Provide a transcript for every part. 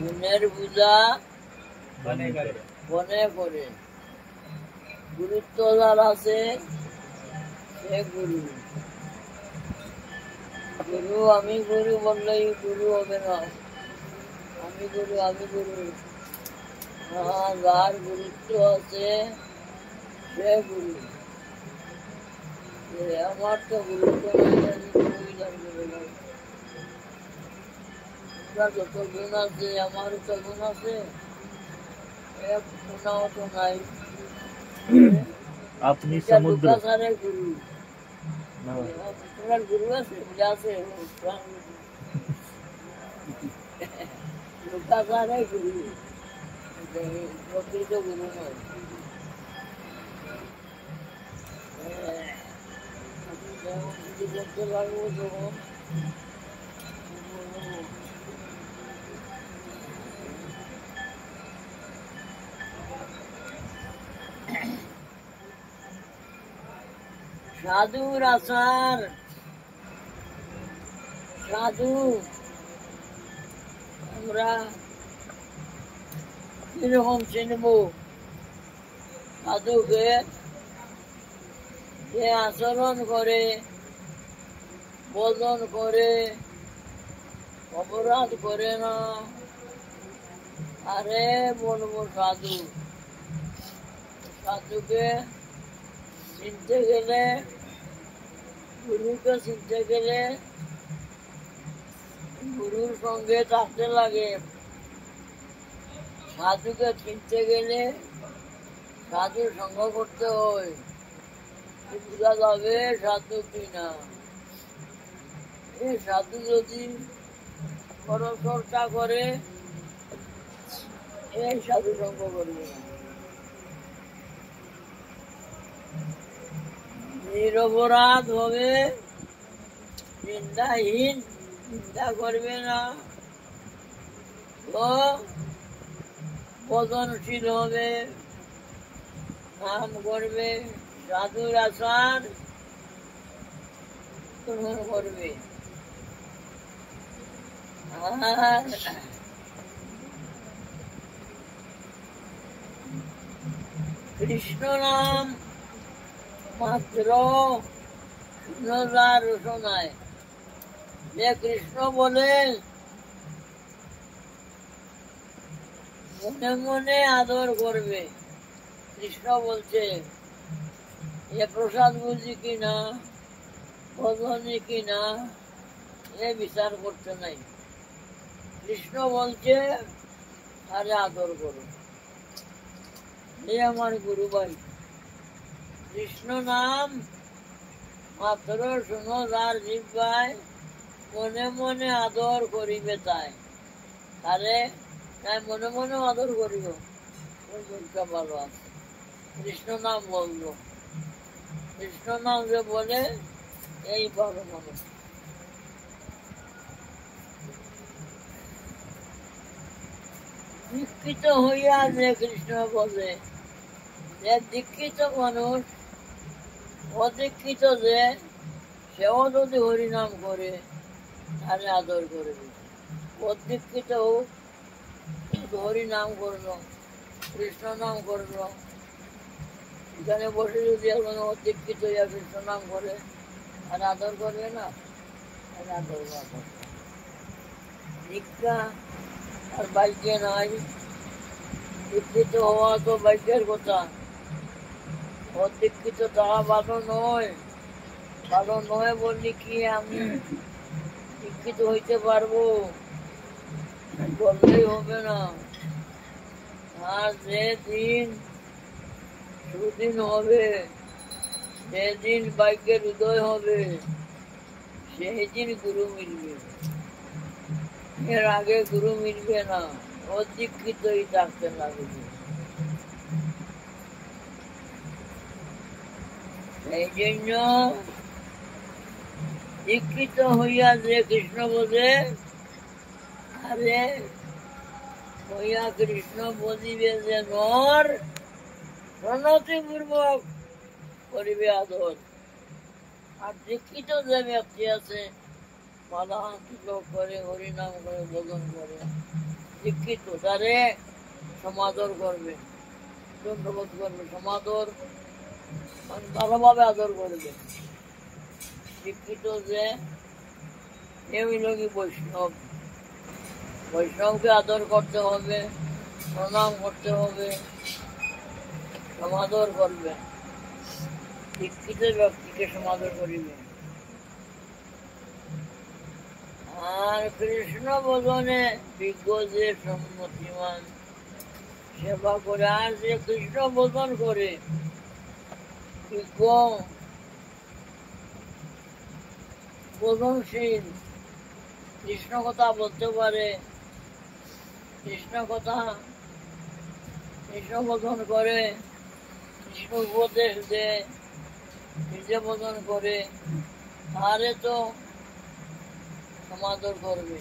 গুণের পূজা বনে করে। গুরুত্ব যার আছে সে গুরু। গুরু আমি গুরু বললেই গুরু হবে না। আমি গুরু আমি গুরু, যার গুরুত্ব আছে সে গুরু। আমার তো গুরুত্ব নাই, গুরুই লাগবে না। যত গুণ আছে আমারও তো গুণ আছে, এক গুণাও তো নাই। আপনি সমুদ্র। গুরু তোমার গুরু আছে, পূজা আছে, লোকাচারে গুরু, প্রকৃত গুরু নয়। করতে পারবো তখন সাধুর আচার। সাধু আমরা কিরকম চিনব? সাধুকে যে আচরণ করে, ভজন করে, অপরাধ করে না, আরে বলবো সাধু। সাধুকে চিনতে গেলে, গুরুকে চিনতে গেলে গুরুর সঙ্গে থাকতে লাগে। সাধুকে চিনতে গেলে সাধুর সঙ্গ করতে হয়। বোঝা যাবে সাধু কিনা। এই সাধু যদি পরচর্চা করে, এই সাধু সঙ্গ করবে না। নিরপরাধ হবে, নিন্দাহীন, নিন্দা করবে না, তো বদনশীল হবে, নাম করবে, সাধুর আচার গ্রহণ করবে। আর কৃষ্ণ নাম মাত্র শূন্যতার রচনায় যে কৃষ্ণ বলে মনে মনে আদর করবে। কৃষ্ণ বলছে এ প্রসাদ বুঝি কিনা, ভজনী কিনা, এ বিচার করতে নাই। কৃষ্ণ বলছে আরে আদর করো, এ আমার গুরু ভাই। কৃষ্ণ নাম মাত্র শুনো যার জিহ্বায়, মনে মনে আদর করিবে তাই। আরে তাই মনে মনে আদর করিব, ওই গুণটা ভালো আছে। কৃষ্ণ নাম বললো, কৃষ্ণ নাম যে বলে এই ভালো মানুষ। দীক্ষিত হইয়া যে কৃষ্ণ বলে, যে দীক্ষিত মানুষ, অদীক্ষিত যে সেও যদি হরিনাম করে তাহলে আদর করবে। অদীক্ষিত হোক, হরিনাম করলো, কৃষ্ণ নাম করলো, এখানে বসে যদি এখন অদীক্ষিত হইয়া কৃষ্ণ নাম করে আর আদর করবে না, আর আদর না করবে। দীক্ষা আর ভাগ্যে নাই। দীক্ষিত হওয়া তো ভাগ্যের কথা, অদীক্ষিত তারা ভালো নয়। ভালো নয় বললি কি আমি দীক্ষিত হইতে পারবো? বললেই হবে না। আর যেদিন সুদিন হবে, যেদিন ভাগ্যের উদয় হবে, সেই দিন গুরু মিলবে। এর আগে গুরু মিলবে না, অদীক্ষিতই থাকতে লাগবে। এই জন্য দীক্ষিত হইয়া যে কৃষ্ণ বোঝে, আরে হইয়া কৃষ্ণ বলিবে যে নর, প্রণতিপূর্বক করিবে আদর। আর দীক্ষিত যে ব্যক্তি আছে, মালা তিলক করে, হরিনাম করে, ভজন করে, দীক্ষিত তারে সমাদর করবে, দণ্ডবোধ করবে, সমাদর মানে ভালোভাবে আদর করবে। দীক্ষিত যে এগুলোকে বৈষ্ণব, বৈষ্ণবকে আদর করতে হবে, প্রণাম করতে হবে, সমাদর করবে, দীক্ষিত ব্যক্তিকে সমাদর করিবে। আর কৃষ্ণ ভজনে বিজ্ঞ যে সম্মতিমান সেবা করে, আর যে কৃষ্ণ ভজন করে বিজ্ঞ ভজনশীল, কৃষ্ণ কথা বলতে পারে, কৃষ্ণ কথা, কৃষ্ণ ভজন করে, কৃষ্ণ উপদেশ দেয়, নিজে ভজন করে, তারে তো সমাদর করবে,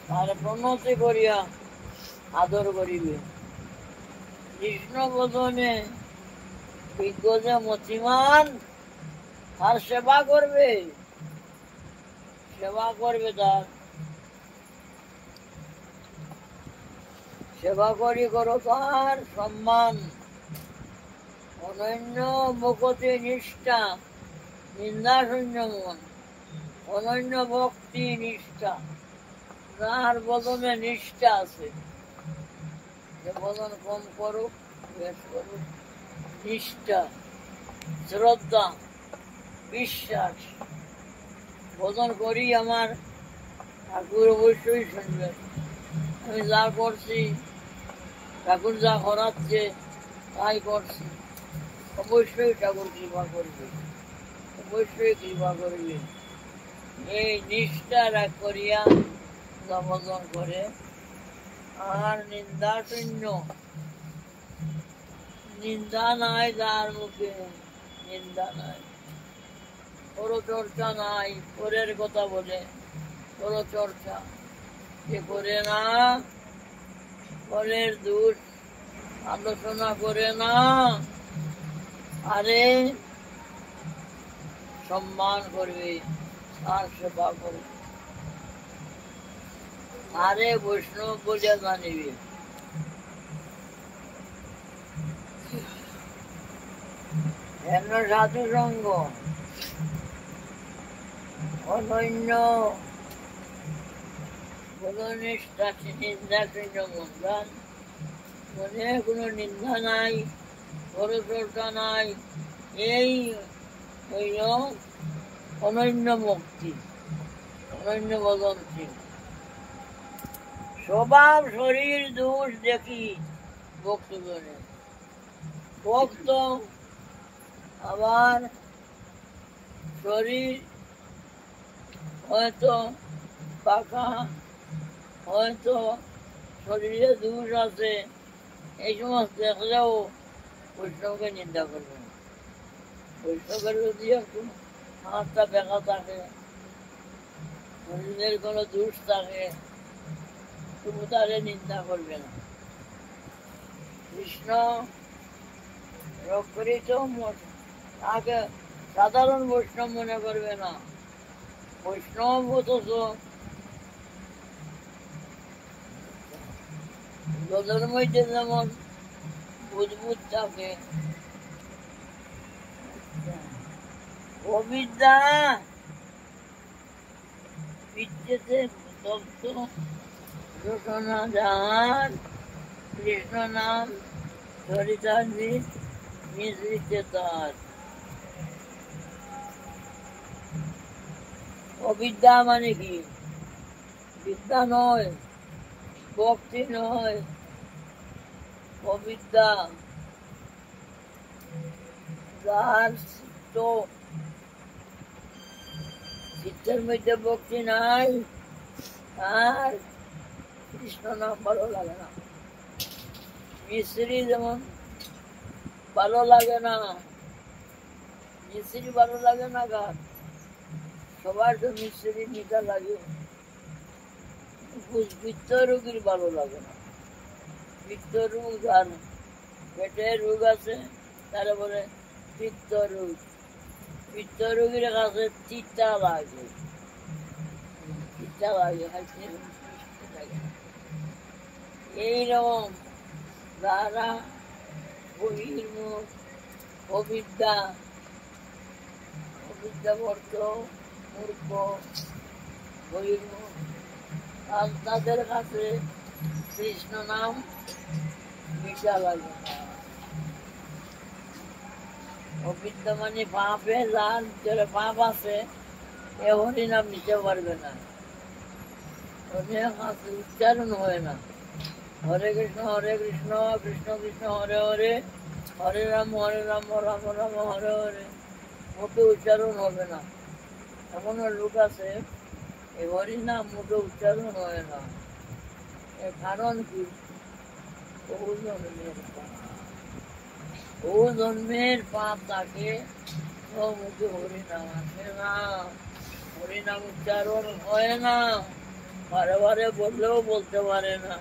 তার প্রণতি করিয়া আদর করিবে। কৃষ্ণ ভজনে বিজ্ঞ যে মতিমান তার সেবা করবে, সেবা করবে, তার সেবা করি করো তার সম্মান, অনন্য মুখতে নিষ্ঠা, নিন্দা শূন্য মন, অনন্য ভক্তি নিষ্ঠা, তার বদনে নিষ্ঠা আছে, যে বদন কম করুক বেশ করুক, নিষ্ঠা, শ্রদ্ধা, বিশ্বাস, বদন করি আমার ঠাকুর অবশ্যই শুনবে, আমি যা করছি ঠাকুর যা করাচ্ছে তাই করছি, অবশ্যই ঠাকুর কৃপা করবে, অবশ্যই কৃপা করবে। এই নিষ্ঠা রাগ করিয়া ভজন করে। আর নিন্দা শূন্য, নিন্দা নাই যার মুখে, নিন্দা নাই, পরচর্চা নাই, পরের কথা বলে পরচর্চা যে করে না, পরের দোষ আলোচনা করে না, আরে সম্মান করবে, আর সেবা করবে, আরে বৈষ্ণব বলে জানিবে। এমন সাধু সঙ্গ, অনন্য কোনো নিষ্ঠা, নিন্দা শূন্য মন, মনে কোনো নিন্দা নাই, পরচর্চা নাই, এই হইল অনন্য মুক্তি, অনন্য বদনশীল। স্বভাব শরীর দোষ দেখি ভক্তগণের, ভক্ত আবার শরীর হয়তো পাকা, হয়তো শরীরে দোষ আছে, এই সমস্ত দেখলেও বৈষ্ণবকে নিন্দা করবে না। বৈষ্ণবের যদি একটু হাতটা বেঁকা থাকে, শরীরের কোনো দোষ থাকে, তবু তারে নিন্দা করবে না। কৃষ্ণ রক্ষিত তাকে সাধারণ বৈষ্ণব মনে করবে না। বৈষ্ণব অথচ জলের মধ্যে যেমন বুদবুদ থাকে, অবিদ্যা বিদ্যেতে তপ্ত রচনা যাহার, কৃষ্ণ নাম চরিতার্থী মিশ্রিতে তার। অবিদ্যা মানে কি? বিদ্যা নয়, ভক্তি নয়, অবিদ্যা। যার চিত্তের মধ্যে ভক্তি নাই, আর কৃষ্ণ নাম ভালো লাগে না। মিশ্রি যেমন ভালো লাগে না, মিশ্রি ভালো লাগে না গান, সবার তো মিশ্রি মিঠা লাগে, পিত্ত রোগীর ভালো লাগে না। পিত্ত রোগ, আর পেটের রোগ আছে, তারা বলে পিত্ত রোগ। পিত্ত রোগীর কাছে তিতা লাগে, তিতা লাগে, মনে থাকে না। এইরকম যারা বহির্মুখ, অবিদ্যা অবিদ্যাবর্ত, মূর্খ, বহির্মুখ, তাদের কাছে কৃষ্ণ নাম মিঠা লাগে না। অবিদ্যা মানে পাপে, যার ভিতরে পাপ আছে এ হরিনাম নিতে পারবে না, উচ্চারণ হয় না। হরে কৃষ্ণ কৃষ্ণ কৃষ্ণ হরে হরে, হরে রাম রাম রাম হরে হরে, মুখে উচ্চারণ হবে না। এমনও লোক আছে এই হরিনাম মুখে উচ্চারণ হয় না। এর কারণ কি? বহু জন্মের পাপ, বহু জন্মের পাপ থাকে, তো মুখে হরিনাম আসে না, হরিনাম উচ্চারণ হয় না, বারে বারে বললেও বলতে পারে না।